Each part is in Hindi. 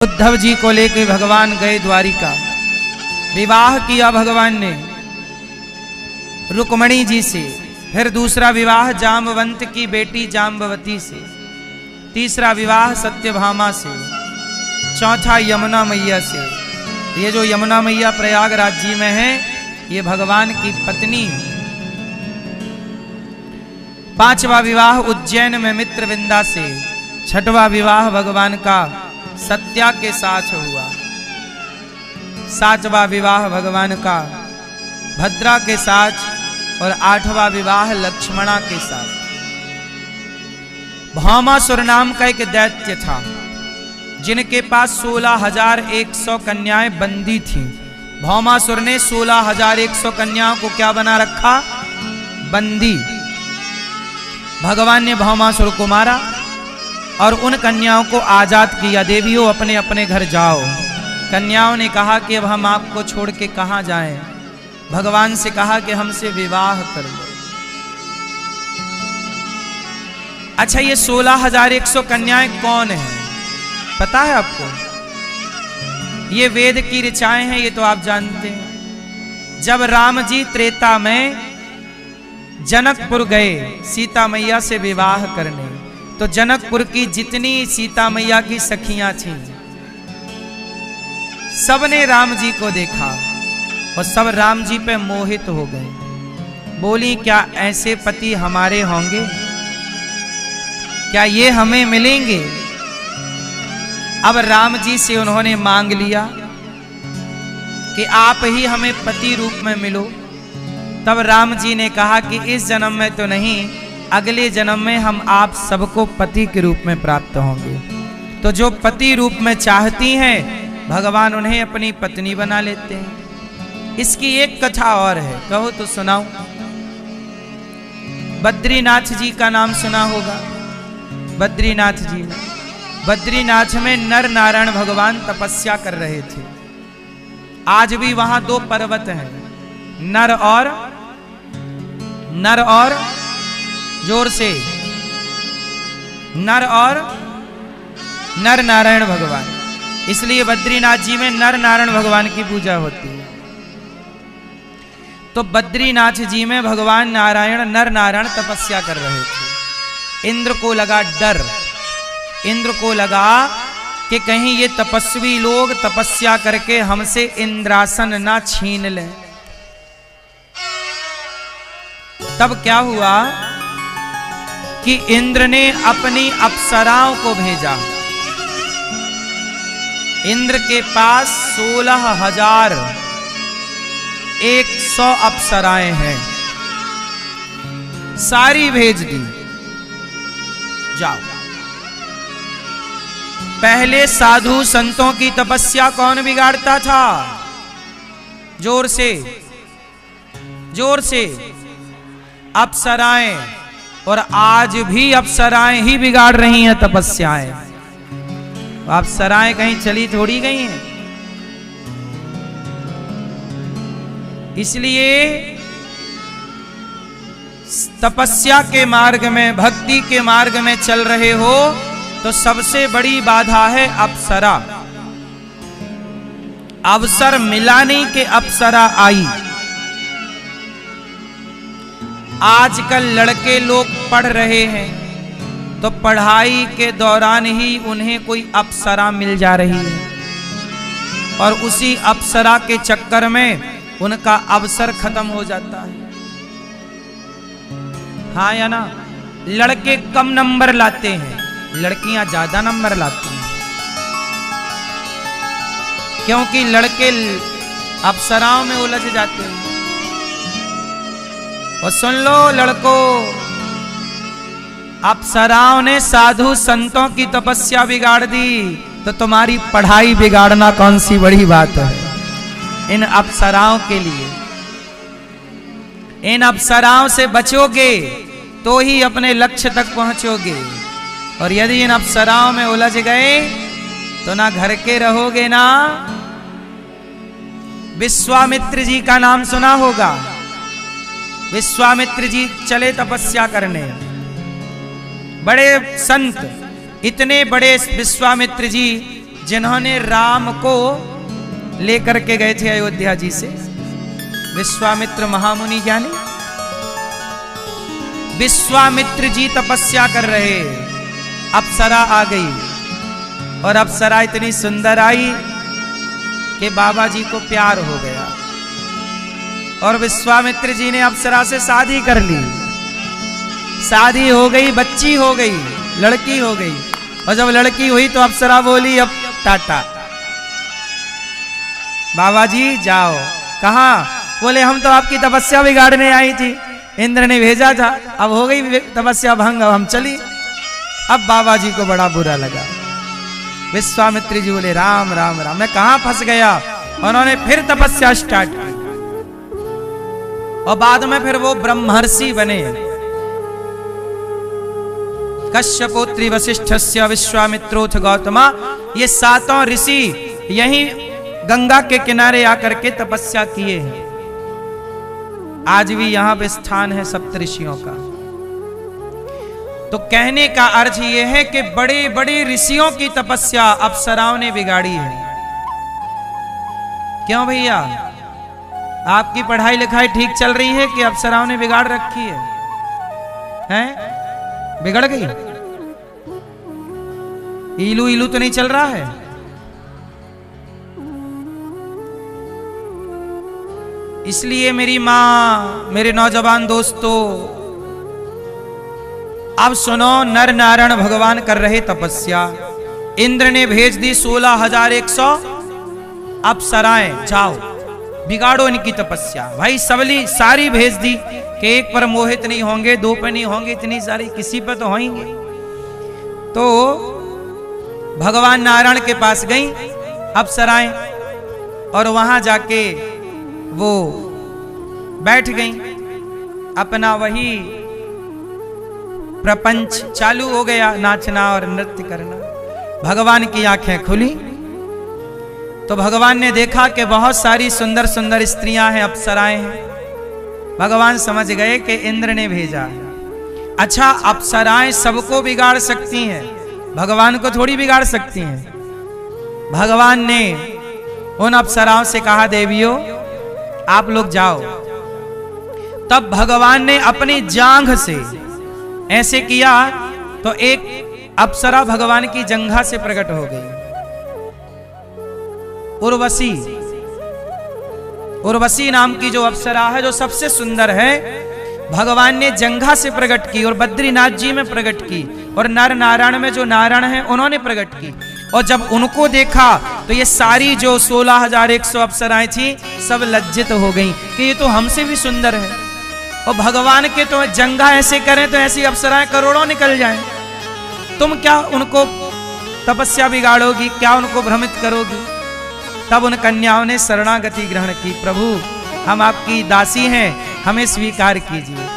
उद्धव जी को लेके भगवान गए द्वारिका। विवाह किया भगवान ने रुक्मणी जी से, फिर दूसरा विवाह जाम्बवंत की बेटी जाम्बवती से, तीसरा विवाह सत्यभामा से, चौथा यमुना मैया से। ये जो यमुना मैया प्रयागराज जी में है, ये भगवान की पत्नी। पांचवा विवाह उज्जैन में मित्रविंदा से, छठवां विवाह भगवान का सत्या के साथ हुआ, सातवां विवाह भगवान का भद्रा के साथ और आठवां विवाह लक्ष्मणा के साथ। भौमासुर नाम का एक दैत्य था जिनके पास 16,100 कन्याएं बंदी थीं। भौमासुर ने 16,100 कन्याओं को क्या बना रखा? बंदी। भगवान ने भौमासुर को मारा और उन कन्याओं को आजाद किया। देवियों अपने अपने घर जाओ। कन्याओं ने कहा कि अब हम आपको छोड़ के कहां जाएं? भगवान से कहा कि हमसे विवाह कर लो। अच्छा, ये 16,100 कन्याएं कौन हैं? पता है आपको? ये वेद की ऋचाएं हैं, ये तो आप जानते हैं। जब राम जी त्रेता में जनकपुर गए सीता मैया से विवाह करने, तो जनकपुर की जितनी सीता मैया की सखियां थीं, सब ने राम जी को देखा और सब राम जी पे मोहित हो गए। बोली, क्या ऐसे पति हमारे होंगे? क्या ये हमें मिलेंगे? अब राम जी से उन्होंने मांग लिया कि आप ही हमें पति रूप में मिलो। तब राम जी ने कहा कि इस जन्म में तो नहीं, अगले जन्म में हम आप सबको पति के रूप में प्राप्त होंगे। तो जो पति रूप में चाहती हैं, भगवान उन्हें अपनी पत्नी बना लेते हैं। इसकी एक कथा और है, कहो तो सुनाऊं। बद्रीनाथ जी का नाम सुना होगा। बद्रीनाथ जी में, बद्रीनाथ में नर नारायण भगवान तपस्या कर रहे थे। आज भी वहां 2 पर्वत हैं, नर और जोर से, नर और नर नारायण भगवान। इसलिए बद्रीनाथ जी में नर नारायण भगवान की पूजा होती है। तो बद्रीनाथ जी में भगवान नारायण नर नारायण तपस्या कर रहे थे। इंद्र को लगा डर, इंद्र को लगा कि कहीं ये तपस्वी लोग तपस्या करके हमसे इंद्रासन ना छीन लें। तब क्या हुआ कि इंद्र ने अपनी अप्सराओं को भेजा। इंद्र के पास 16,100 अप्सराएं हैं, सारी भेज दी। जाओ। पहले साधु संतों की तपस्या कौन बिगाड़ता था? जोर से, जोर से, अप्सराएं। और आज भी अप्सराएं ही बिगाड़ रही हैं तपस्याएं। अप्सराएं कहीं चली थोड़ी गई हैं। इसलिए तपस्या के मार्ग में, भक्ति के मार्ग में चल रहे हो तो सबसे बड़ी बाधा है अप्सरा। अवसर मिला नहीं कि अप्सरा आई। आजकल लड़के लोग पढ़ रहे हैं तो पढ़ाई के दौरान ही उन्हें कोई अप्सरा मिल जा रही है और उसी अप्सरा के चक्कर में उनका अवसर खत्म हो जाता है। हाँ या ना? लड़के कम नंबर लाते हैं, लड़कियां ज्यादा नंबर लाती हैं, क्योंकि लड़के अप्सराओं में उलझ जाते हैं। और सुन लो लड़कों, अप्सराओं ने साधु संतों की तपस्या बिगाड़ दी तो तुम्हारी पढ़ाई बिगाड़ना कौन सी बड़ी बात है? इन अप्सराओं के लिए, इन अप्सराओं से बचोगे तो ही अपने लक्ष्य तक पहुंचोगे। और यदि इन अप्सराओं में उलझ गए तो ना घर के रहोगे ना। विश्वामित्र जी का नाम सुना होगा। विश्वामित्र जी चले तपस्या करने, बड़े संत, इतने बड़े विश्वामित्र जी जिन्होंने राम को लेकर के गए थे अयोध्या जी से, विश्वामित्र महामुनि ज्ञानी। विश्वामित्र जी तपस्या कर रहे, अप्सरा आ गई और अप्सरा इतनी सुंदर आई कि बाबा जी को प्यार हो गया और विश्वामित्र जी ने अप्सरा से शादी कर ली। शादी हो गई, बच्ची हो गई, लड़की हो गई। और जब लड़की हुई तो अप्सरा बोली अब टाटा, बाबा जी जाओ। कहाँ? बोले हम तो आपकी तपस्या बिगाड़ने आई थी, इंद्र ने भेजा था, अब हो गई तपस्या भंग, अब हम चली। अब बाबा जी को बड़ा बुरा लगा। विश्वामित्र जी बोले राम राम राम, मैं कहां फंस गया। उन्होंने फिर तपस्या स्टार्ट की और बाद में फिर वो ब्रह्मर्षि बने। कश्यपोत्री वशिष्ठस्य विश्वामित्रोथ गौतमा, ये सातों ऋषि यहीं गंगा के किनारे आकर के तपस्या किए हैं। आज भी यहां पे स्थान है सप्तऋषियों का। तो कहने का अर्थ यह है कि बड़े बड़े ऋषियों की तपस्या अप्सराओं ने बिगाड़ी है। क्यों भैया, आपकी पढ़ाई लिखाई ठीक चल रही है कि अप्सराओं ने बिगाड़ रखी है? हैं? बिगड़ गई? इलू इलू तो नहीं चल रहा है? इसलिए मेरी मां, मेरे नौजवान दोस्तों, अब सुनो, नर नारायण भगवान कर रहे तपस्या। इंद्र ने भेज दी 16,100 अप्सराएं, जाओ बिगाड़ो इनकी तपस्या। भाई सबली सारी भेज दी कि एक पर मोहित नहीं होंगे, दो पर नहीं होंगे, इतनी सारी किसी पर तो होंगे। तो भगवान नारायण के पास गई अप्सराएं और वहां जाके वो बैठ गई, अपना वही प्रपंच चालू हो गया, नाचना और नृत्य करना। भगवान की आंखें खुली तो भगवान ने देखा कि बहुत सारी सुंदर सुंदर स्त्रियां हैं, अप्सराएं हैं। भगवान समझ गए कि इंद्र ने भेजा है। अच्छा, अप्सराएं सबको बिगाड़ सकती हैं, भगवान को थोड़ी बिगाड़ सकती हैं। भगवान ने उन अप्सराओं से कहा देवियों आप लोग जाओ। तब भगवान ने अपनी जांघ से ऐसे किया तो एक अप्सरा भगवान की जंघा से प्रकट हो गई। उर्वशी, उर्वशी नाम की जो अप्सरा है, जो सबसे सुंदर है, भगवान ने जंघा से प्रकट की और बद्रीनाथ जी में प्रकट की और नर नारायण में जो नारायण है उन्होंने प्रकट की। और जब उनको देखा तो ये सारी जो 16,100 अप्सराएं थी सब लज्जित हो गईं कि ये तो हमसे भी सुंदर है। और भगवान के तो जंघा ऐसे करें तो ऐसी अप्सराएं करोड़ों निकल जाएं। तुम क्या उनको तपस्या बिगाड़ोगी, क्या उनको भ्रमित करोगी? तब उन कन्याओं ने शरणागति ग्रहण की। प्रभु हम आपकी दासी हैं, हमें स्वीकार कीजिए।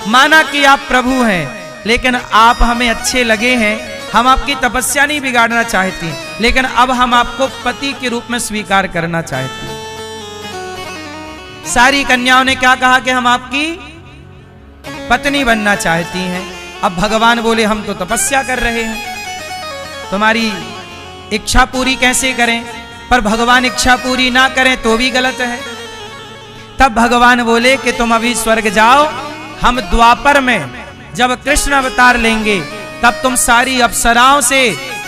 माना कि आप प्रभु हैं, लेकिन आप हमें अच्छे लगे हैं, हम आपकी तपस्या नहीं बिगाड़ना चाहती, लेकिन अब हम आपको पति के रूप में स्वीकार करना चाहते हैं। सारी कन्याओं ने क्या कहा कि हम आपकी पत्नी बनना चाहती हैं। अब भगवान बोले हम तो तपस्या कर रहे हैं, तुम्हारी इच्छा पूरी कैसे करें? पर भगवान इच्छा पूरी ना करें तो भी गलत है। तब भगवान बोले कि तुम अभी स्वर्ग जाओ, हम द्वापर में जब कृष्ण अवतार लेंगे तब तुम सारी अप्सराओं से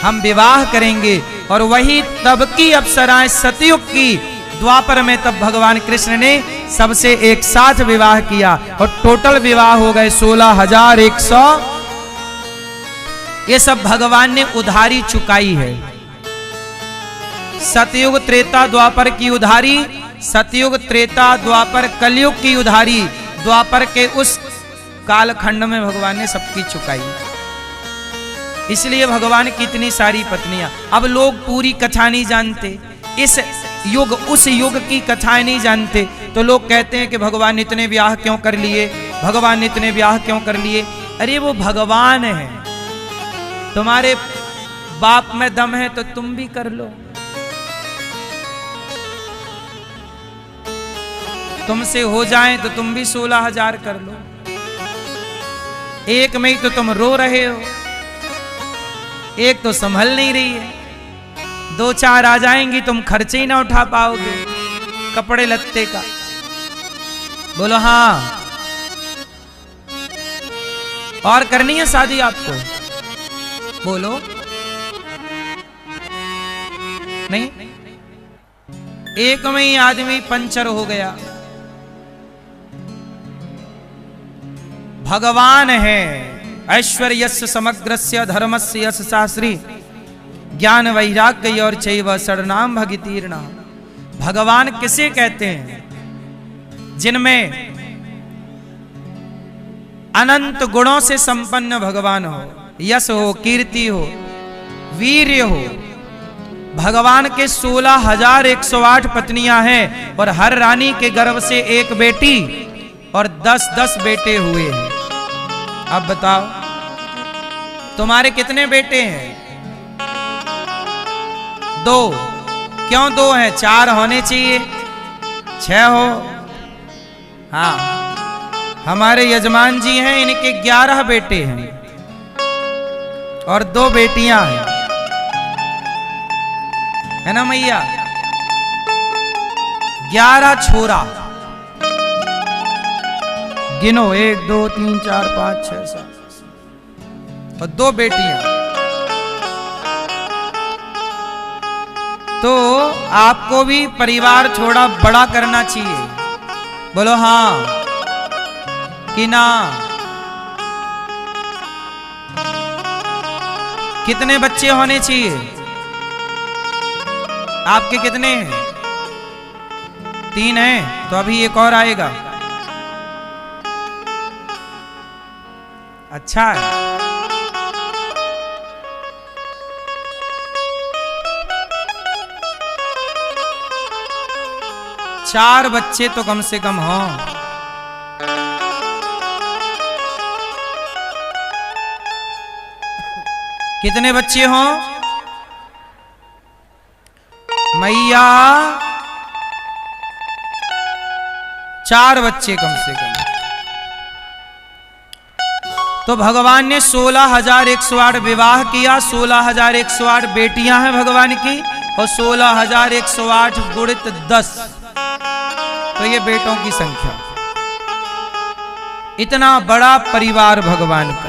हम विवाह करेंगे। और वही तब की अप्सराएं सतयुग की, द्वापर में तब भगवान कृष्ण ने सबसे एक साथ विवाह किया और टोटल विवाह हो गए 16,100। ये सब भगवान ने उधारी चुकाई है। सतयुग त्रेता द्वापर की उधारी, सतयुग त्रेता द्वापर कलयुग की उधारी, द्वापर के उस कालखंड में भगवान ने सबकी चुकाई। इसलिए भगवान की इतनी सारी पत्नियां। अब लोग पूरी कथा नहीं जानते, इस युग उस युग की कथाएं नहीं जानते, तो लोग कहते हैं कि भगवान ने इतने ब्याह क्यों कर लिए, भगवान ने इतने ब्याह क्यों कर लिए। अरे वो भगवान है, तुम्हारे बाप में दम है तो तुम भी कर लो। तुमसे हो जाए तो तुम भी 16,000 कर लो। एक में ही तो तुम रो रहे हो, एक तो संभल नहीं रही है। दो चार आ जाएंगी तुम खर्चे ही ना उठा पाओगे कपड़े लत्ते का। बोलो हाँ। और करनी है शादी आपको? बोलो नहीं। एक में ही आदमी पंचर हो गया। भगवान है ऐश्वर्यस्य समग्रस्य धर्मस्य यश शास्त्री ज्ञान वैराग्य और चैव शरणाम भगितीर्ण। भगवान किसे कहते हैं? जिनमें अनंत गुणों से संपन्न भगवान हो, यश हो, कीर्ति हो, वीर्य हो। भगवान के 16,108 पत्नियां हैं और हर रानी के गर्भ से एक बेटी और 10-10 बेटे हुए हैं। अब बताओ तुम्हारे कितने बेटे हैं? 2। क्यों 2 हैं? 4 होने चाहिए, 6 हो। हाँ, हमारे यजमान जी हैं, इनके 11 बेटे हैं और 2 बेटियां हैं, है ना मैया? 11 छोरा गिनो, 1 2 3 4 5 6 7 और 2 बेटियां। तो आपको भी परिवार थोड़ा बड़ा करना चाहिए। बोलो हाँ कि ना? कितने बच्चे होने चाहिए? आपके कितने हैं? 3 हैं, तो अभी एक और आएगा। अच्छा है। चार बच्चे तो कम से कम हों। कितने बच्चे हों मैया? 4 बच्चे कम से कम। तो भगवान ने 16,108 विवाह किया, 16,108 बेटियां हैं भगवान की और 16,108 गुणित 10, तो ये बेटों की संख्या। इतना बड़ा परिवार भगवान का।